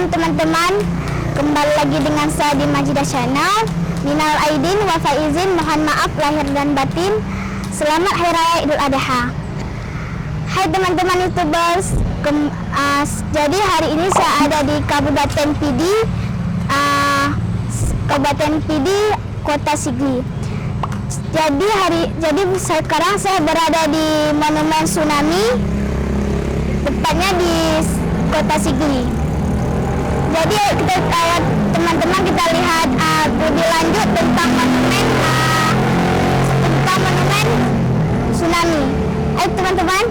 Shalom teman-teman, kembali lagi dengan saya di Majidah Channel. Minal aidin wa faizin, mohon maaf lahir dan batin. Selamat Hari Raya Idul Adha. Hai teman-teman YouTubers, jadi hari ini saya ada di Kabupaten Pidie, Kabupaten Pidie, Kota Sigli. Jadi sekarang saya berada di Monumen Tsunami, tepatnya di Kota Sigli. Jadi teman-teman kita lihat lebih lanjut tentang monumen tsunami. Ayo teman-teman.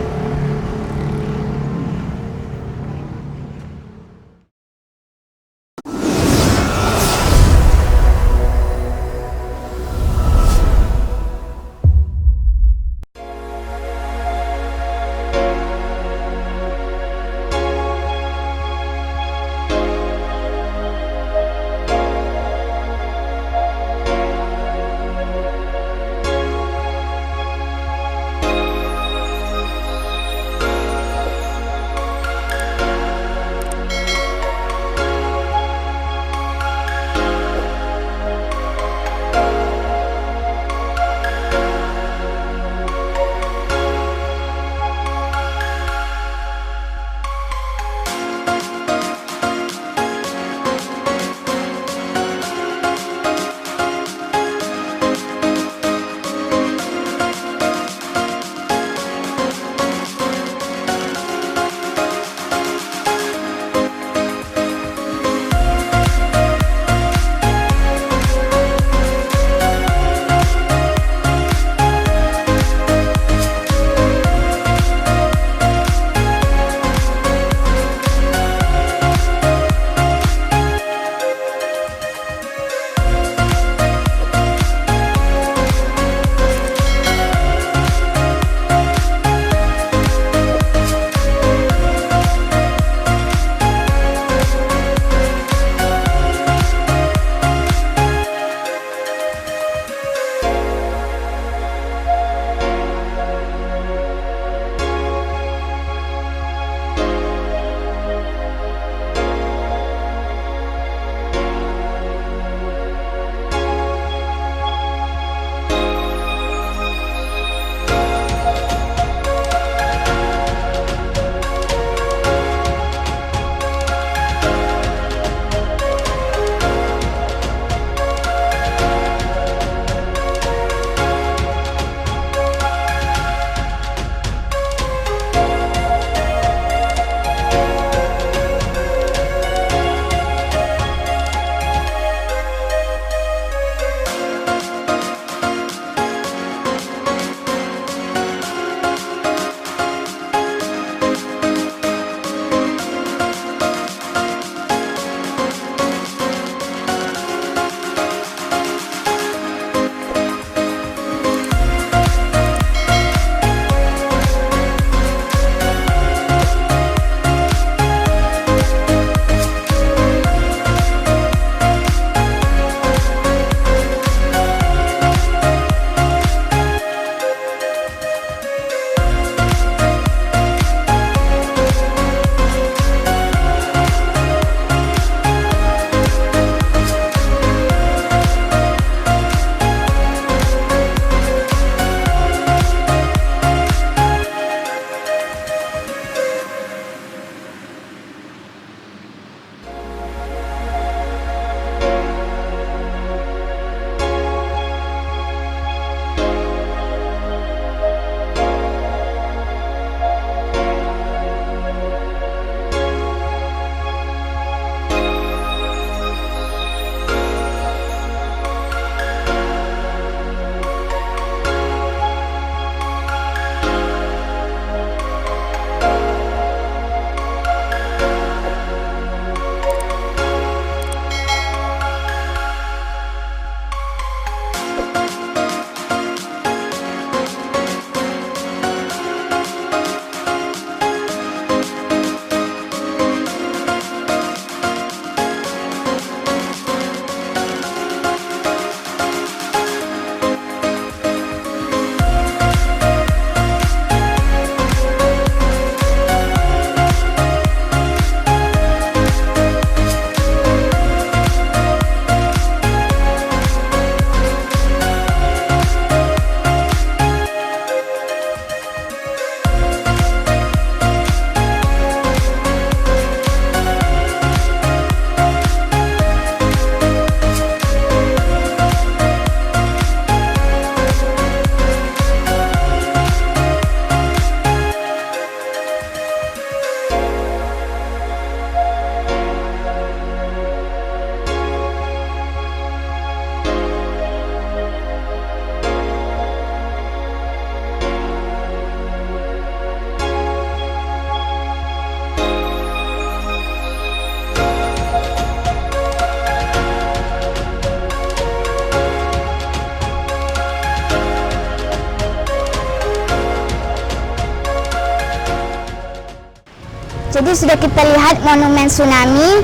Jadi sudah kita lihat Monumen Tsunami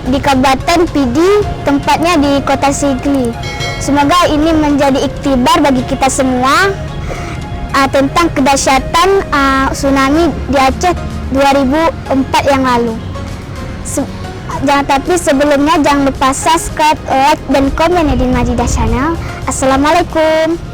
di Kabupaten Pidie, tempatnya di Kota Sigli. Semoga ini menjadi iktibar bagi kita semua tentang kedahsyatan tsunami di Aceh 2004 yang lalu. Tapi sebelumnya jangan lupa subscribe, like, dan komen di Majidah Channel. Assalamualaikum.